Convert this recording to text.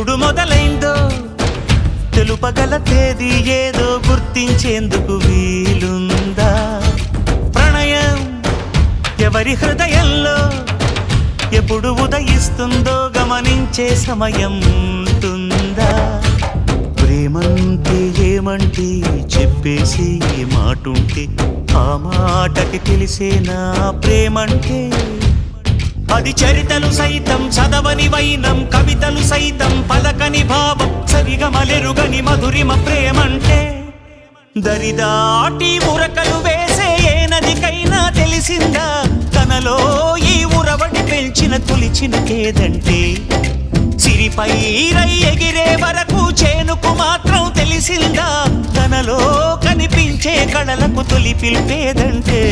ఎప్పుడు మొదలైందో తెలుపగల తేదీ ఏదో గుర్తించేందుకు వీలుందా? ప్రణయం ఎవరి హృదయంలో ఎప్పుడు ఉదయిస్తుందో గమనించే సమయం ఉంటుందా? ప్రేమంటే ఏమంటే చెప్పేసి మాటుంటే ఆ మాటకి తెలిసేనా ప్రేమంటే? అది చరితలు సైతం చదవని వైనం, కవితలు సైతం పలకని భావం, సరిగమలెరుగని మధురిమ ప్రేమంటే. దరిదాటి ఉరకలు వేసే ఏ నదికైనా తెలిసిందా తనలో ఈ ఉరవడి పెంచిన తొలిచిన కేదంటే? సిరిపై రై ఎగిరే వరకు చేనుకు మాత్రం తెలిసిందా తనలో కనిపించే కళలకు తొలి పిలిపేదంటే?